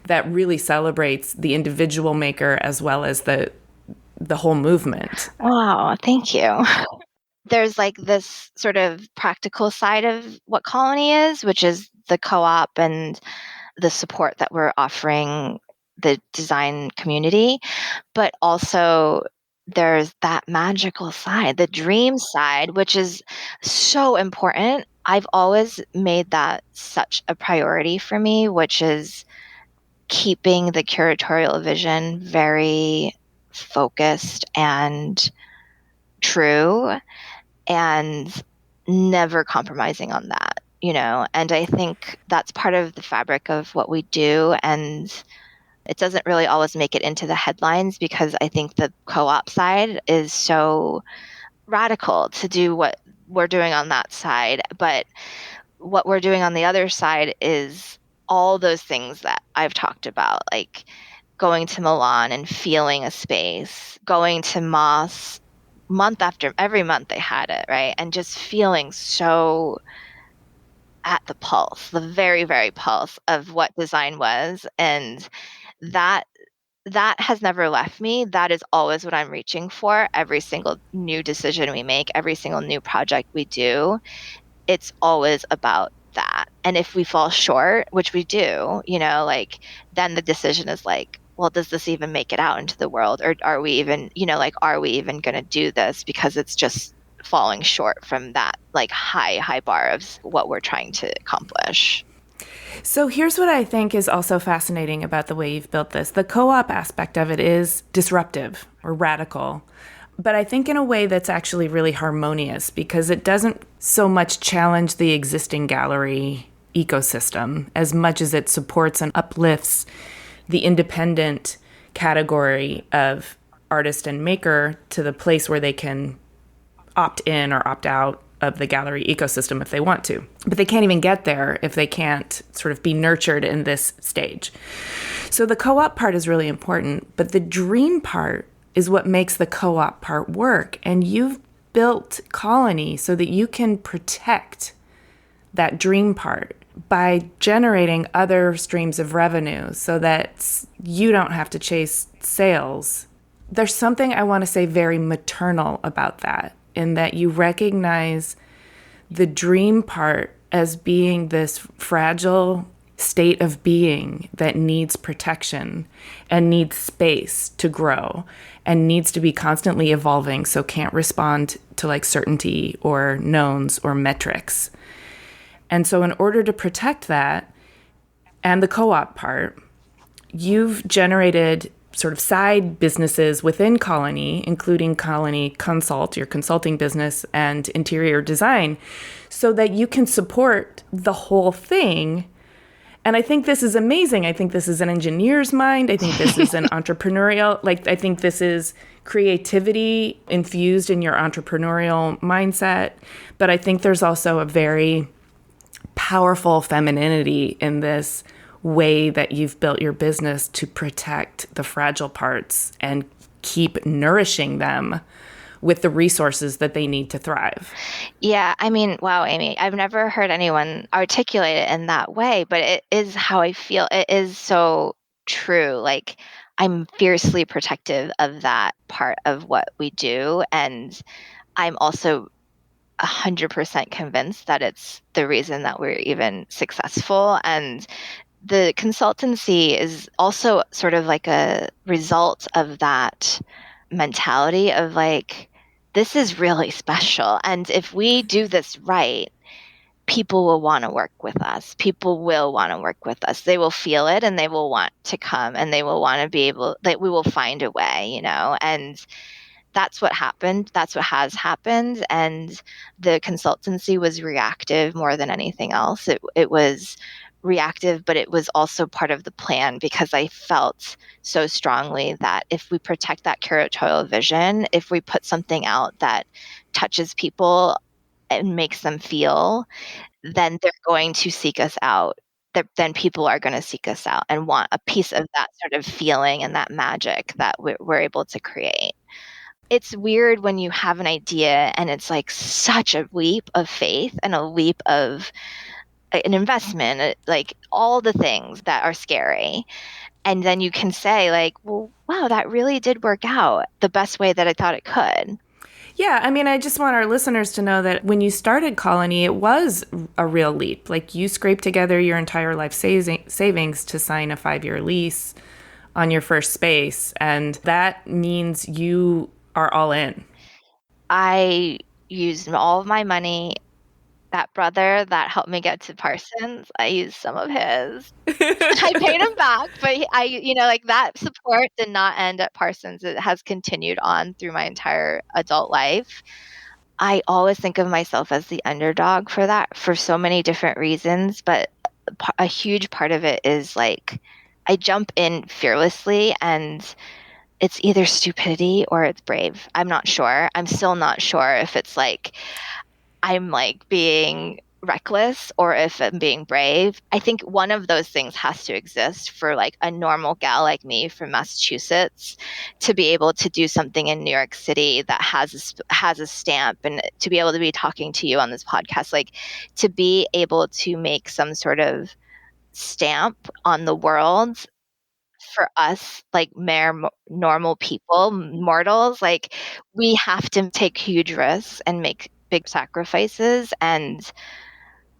that really celebrates the individual maker as well as the whole movement. Wow, thank you. There's like this sort of practical side of what Colony is, which is the co-op and the support that we're offering the design community. But also there's that magical side, the dream side, which is so important. I've always made that such a priority for me, which is keeping the curatorial vision very focused and true and never compromising on that, and I think that's part of the fabric of what we do. And it doesn't really always make it into the headlines because I think the co-op side is so radical to do what we're doing on that side. But what we're doing on the other side is all those things that I've talked about, like going to Milan and feeling a space, going to Moss month after every month they had it, right? And just feeling so at the pulse, the very, very pulse of what design was. And that has never left me. That is always what I'm reaching for. Every single new decision we make, every single new project we do, it's always about that. And if we fall short, which we do, then the decision is like, well, does this even make it out into the world? Or are we even, are we even going to do this because it's just falling short from that like high bar of what we're trying to accomplish? So here's what I think is also fascinating about the way you've built this. The co-op aspect of it is disruptive or radical, but I think in a way that's actually really harmonious because it doesn't so much challenge the existing gallery ecosystem as much as it supports and uplifts the independent category of artist and maker to the place where they can opt in or opt out of the gallery ecosystem if they want to. But they can't even get there if they can't sort of be nurtured in this stage. So the co-op part is really important, but the dream part is what makes the co-op part work. And you've built Colony so that you can protect that dream part by generating other streams of revenue so that you don't have to chase sales. There's something I want to say very maternal about that, in that you recognize the dream part as being this fragile state of being that needs protection and needs space to grow and needs to be constantly evolving, so can't respond to like certainty or knowns or metrics. And so in order to protect that and the co-op part, you've generated sort of side businesses within Colony, including Colony Consult, your consulting business, and interior design, so that you can support the whole thing. And I think this is amazing. I think this is an engineer's mind. I think this is an entrepreneurial, I think this is creativity infused in your entrepreneurial mindset. But I think there's also a very powerful femininity in this way that you've built your business to protect the fragile parts and keep nourishing them with the resources that they need to thrive. Yeah, I mean, wow, Amy, I've never heard anyone articulate it in that way, but it is how I feel. It is so true. Like, I'm fiercely protective of that part of what we do. And I'm also 100% convinced that it's the reason that we're even successful. And the consultancy is also sort of like a result of that mentality of like, this is really special. And if we do this right, people will want to work with us. People will want to work with us. They will feel it and they will want to come and they will want to be able, that we will find a way, you know? And that's what happened. That's what has happened. And the consultancy was reactive more than anything else. It was reactive, but it was also part of the plan because I felt so strongly that if we protect that curatorial vision, if we put something out that touches people and makes them feel, then they're going to seek us out. Then people are going to seek us out and want a piece of that sort of feeling and that magic that we're able to create. It's weird when you have an idea and it's like such a leap of faith and a leap of an investment, like all the things that are scary. And then you can say like, well, wow, that really did work out the best way that I thought it could. Yeah, I mean, I just want our listeners to know that when you started Colony, it was a real leap. Like you scraped together your entire life savings to sign a 5-year lease on your first space. And that means you are all in. I used all of my money. That brother that helped me get to Parsons, I used some of his. I paid him back, but like that support did not end at Parsons. It has continued on through my entire adult life. I always think of myself as the underdog for that for so many different reasons, but a huge part of it is like I jump in fearlessly and it's either stupidity or it's brave. I'm not sure. I'm still not sure if it's like I'm like being reckless or if I'm being brave. I think one of those things has to exist for like a normal gal like me from Massachusetts to be able to do something in New York City that has a stamp, and to be able to be talking to you on this podcast, like to be able to make some sort of stamp on the world for us, like mere normal people, mortals, like we have to take huge risks and make big sacrifices. And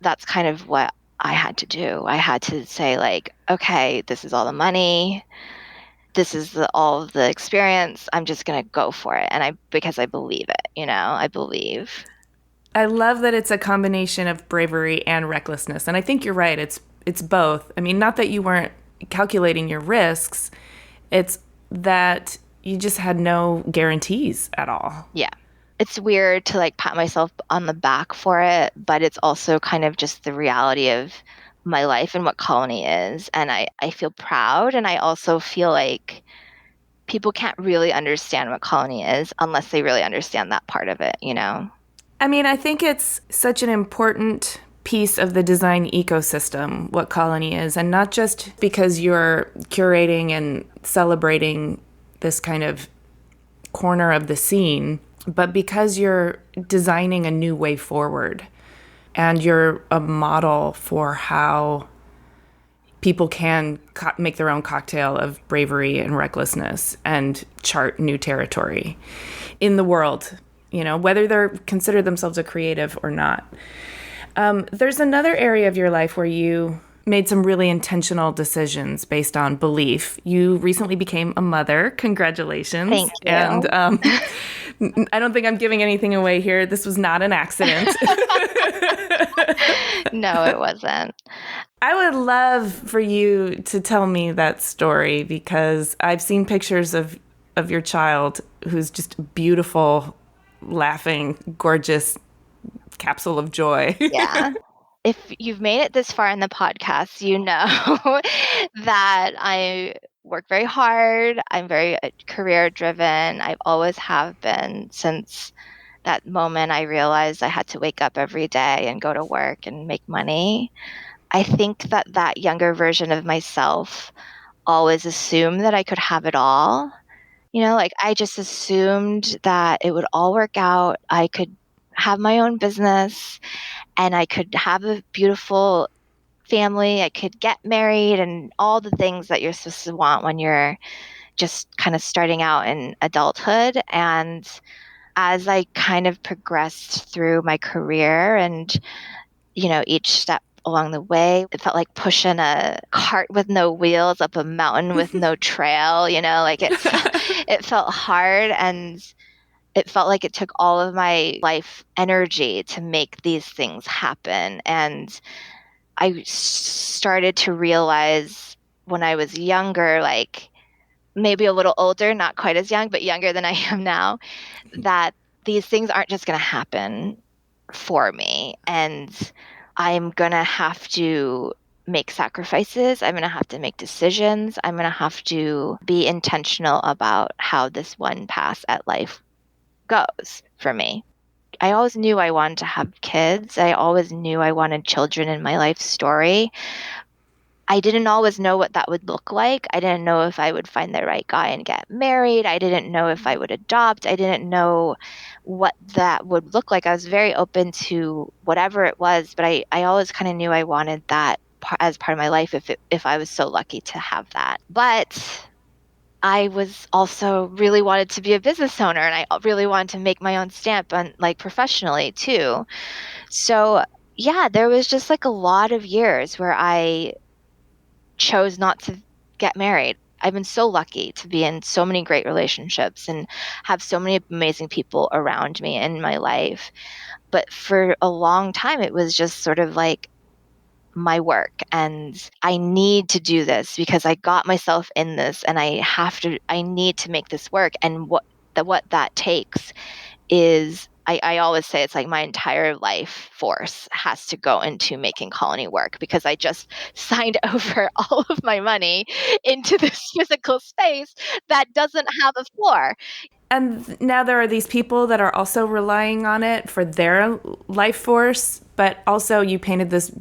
that's kind of what I had to do. I had to say like, okay, this is all the money. This is all of the experience. I'm just going to go for it. And because I believe it, I believe. I love that it's a combination of bravery and recklessness. And I think you're right. It's both. I mean, not that you weren't calculating your risks. It's that you just had no guarantees at all. Yeah. It's weird to like pat myself on the back for it, but it's also kind of just the reality of my life and what Colony is. And I feel proud. And I also feel like people can't really understand what Colony is unless they really understand that part of it, I mean, I think it's such an important piece of the design ecosystem, what Colony is, and not just because you're curating and celebrating this kind of corner of the scene, but because you're designing a new way forward and you're a model for how people can make their own cocktail of bravery and recklessness and chart new territory in the world, whether they're consider themselves a creative or not. There's another area of your life where you made some really intentional decisions based on belief. You recently became a mother. Thank Congratulations. And you. I don't think I'm giving anything away here. This was not an accident. No, it wasn't. I would love for you to tell me that story because I've seen pictures of your child who's just beautiful, laughing, gorgeous capsule of joy. Yeah. If you've made it this far in the podcast, you know that I work very hard. I'm very career driven. I've always have been since that moment I realized I had to wake up every day and go to work and make money. I think that that younger version of myself always assumed that I could have it all. Like I just assumed that it would all work out. I could have my own business and I could have a beautiful family. I could get married and all the things that you're supposed to want when you're just kind of starting out in adulthood. And as I kind of progressed through my career and, each step along the way, it felt like pushing a cart with no wheels up a mountain with no trail, like it felt hard and it felt like it took all of my life energy to make these things happen. And I started to realize when I was younger, like maybe a little older, not quite as young, but younger than I am now, that these things aren't just going to happen for me. And I'm going to have to make sacrifices. I'm going to have to make decisions. I'm going to have to be intentional about how this one pass at life goes for me. I always knew I wanted to have kids. I always knew I wanted children in my life story. I didn't always know what that would look like. I didn't know if I would find the right guy and get married. I didn't know if I would adopt. I didn't know what that would look like. I was very open to whatever it was, but I always kind of knew I wanted that as part of my life if I was so lucky to have that. But I was also really wanted to be a business owner and I really wanted to make my own stamp on like professionally too. So yeah, there was just like a lot of years where I chose not to get married. I've been so lucky to be in so many great relationships and have so many amazing people around me in my life. But for a long time, it was just sort of like my work and I need to do this because I got myself in this and I need to make this work. And what that takes is I always say it's like my entire life force has to go into making Colony work because I just signed over all of my money into this physical space that doesn't have a floor. And now there are these people that are also relying on it for their life force, but also you painted this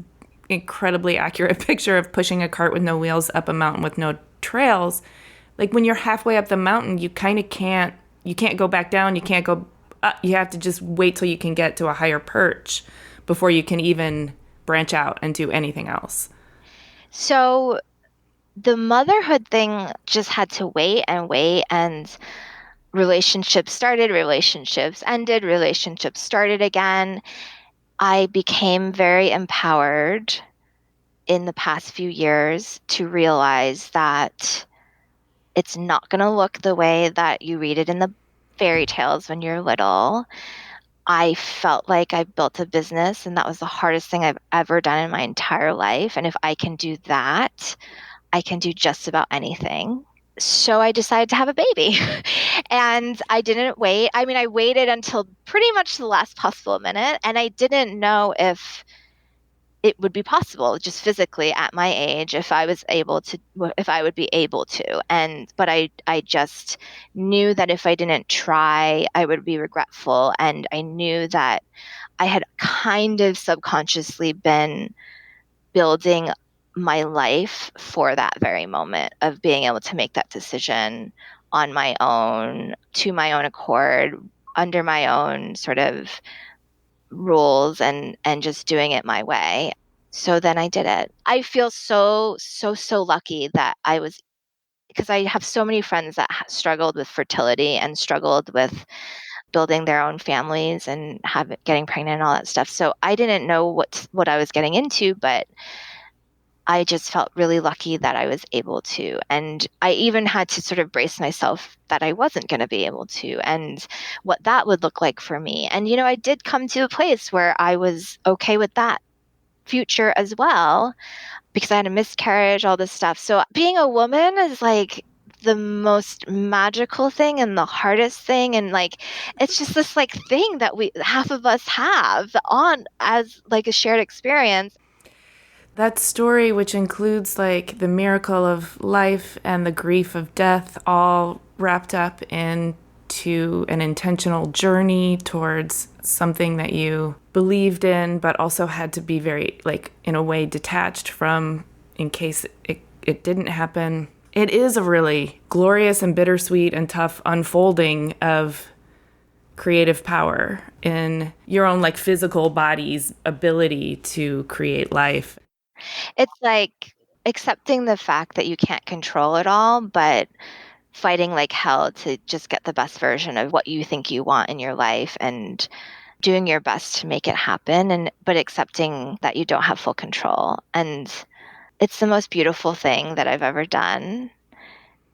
incredibly accurate picture of pushing a cart with no wheels up a mountain with no trails. Like when you're halfway up the mountain, you kind of can't go back down, you can't go up, you have to just wait till you can get to a higher perch before you can even branch out and do anything else. So the motherhood thing just had to wait and relationships started, relationships ended, relationships started again. I became very empowered in the past few years to realize that it's not going to look the way that you read it in the fairy tales when you're little. I felt like I built a business, and that was the hardest thing I've ever done in my entire life. And if I can do that, I can do just about anything. So I decided to have a baby. And I didn't wait. I mean, I waited until pretty much the last possible minute, and I didn't know if it would be possible just physically at my age if I would be able to. But I just knew that if I didn't try I would be regretful, and I knew that I had kind of subconsciously been building my life for that very moment of being able to make that decision on my own, to my own accord, under my own sort of rules, and just doing it my way. So then I did it. I feel so lucky that I was, because I have so many friends that struggled with fertility and struggled with building their own families and getting pregnant and all that stuff. So I didn't know what I was getting into, but I just felt really lucky that I was able to. And I even had to sort of brace myself that I wasn't going to be able to, and what that would look like for me. And, I did come to a place where I was okay with that future as well, because I had a miscarriage, all this stuff. So being a woman is like the most magical thing and the hardest thing. And like, it's just this like thing that half of us have on as like a shared experience. That story, which includes like the miracle of life and the grief of death, all wrapped up into an intentional journey towards something that you believed in, but also had to be very, like, in a way, detached from in case it didn't happen. It is a really glorious and bittersweet and tough unfolding of creative power in your own like physical body's ability to create life. It's like accepting the fact that you can't control it all, but fighting like hell to just get the best version of what you think you want in your life and doing your best to make it happen, but accepting that you don't have full control. And it's the most beautiful thing that I've ever done.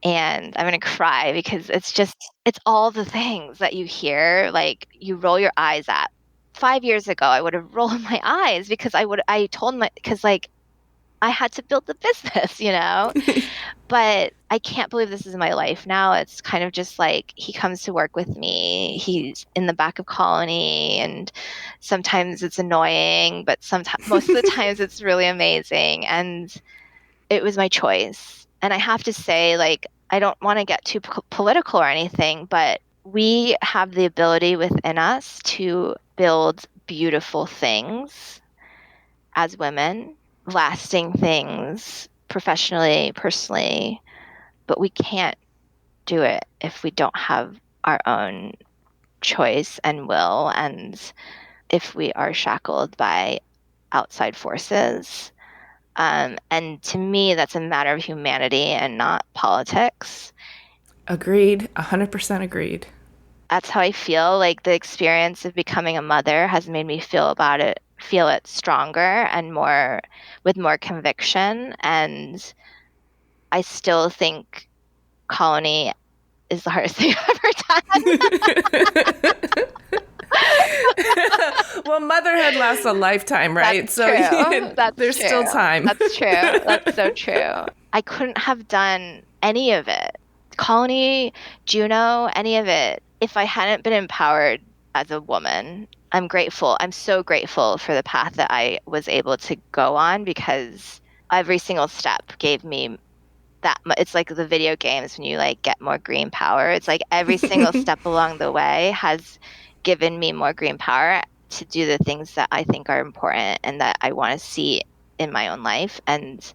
And I'm going to cry because it's all the things that you hear, like you roll your eyes at. 5 years ago, I would have rolled my eyes because because like I had to build the business, but I can't believe this is my life now. It's kind of just like he comes to work with me. He's in the back of Colony, and sometimes it's annoying, but most of the times it's really amazing. And it was my choice. And I have to say, like, I don't want to get too political or anything, but we have the ability within us to build beautiful things as women, lasting things professionally, personally, but we can't do it if we don't have our own choice and will, and if we are shackled by outside forces. And to me, that's a matter of humanity and not politics. Agreed. 100% agreed. That's how I feel. Like the experience of becoming a mother has made me feel it stronger and with more conviction. And I still think Colony is the hardest thing I've ever done. Well, motherhood lasts a lifetime, right? That's true. There's still time. That's true. That's so true. I couldn't have done any of it. Colony, Juno, any of it, if I hadn't been empowered as a woman. I'm grateful. I'm so grateful for the path that I was able to go on, because every single step gave me that. It's like the video games when you like get more green power. It's like every single step along the way has given me more green power to do the things that I think are important and that I want to see in my own life. And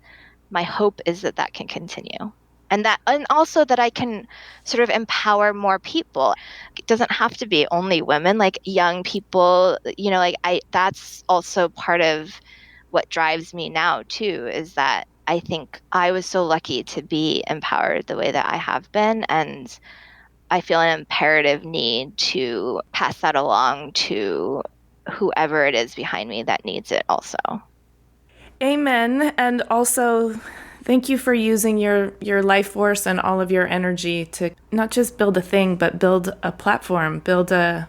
my hope is that that can continue. And also that I can sort of empower more people. It doesn't have to be only women, like young people, that's also part of what drives me now too, is that I think I was so lucky to be empowered the way that I have been. And I feel an imperative need to pass that along to whoever it is behind me that needs it also. Amen. And also, thank you for using your life force and all of your energy to not just build a thing, but build a platform, build a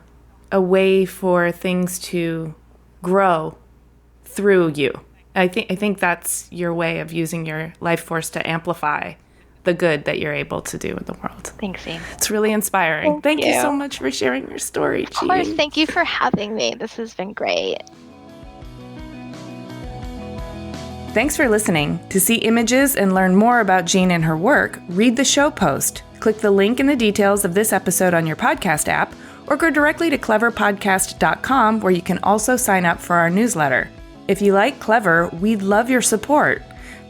way for things to grow through you. I think that's your way of using your life force to amplify the good that you're able to do in the world. Thanks, Amy. It's really inspiring. Thank you so much for sharing your story, Jean. Of course, thank you for having me. This has been great. Thanks for listening. To see images and learn more about Jean and her work, read the show post. Click the link in the details of this episode on your podcast app, or go directly to cleverpodcast.com, where you can also sign up for our newsletter. If you like Clever, we'd love your support.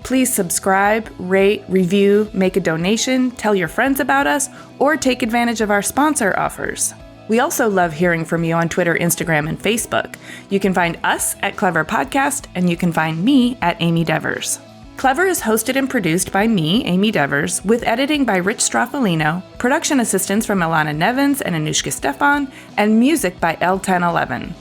Please subscribe, rate, review, make a donation, tell your friends about us, or take advantage of our sponsor offers. We also love hearing from you on Twitter, Instagram, and Facebook. You can find us at Clever Podcast, and you can find me at Amy Devers. Clever is hosted and produced by me, Amy Devers, with editing by Rich Straffolino, production assistance from Ilana Nevins and Anushka Stefan, and music by L1011.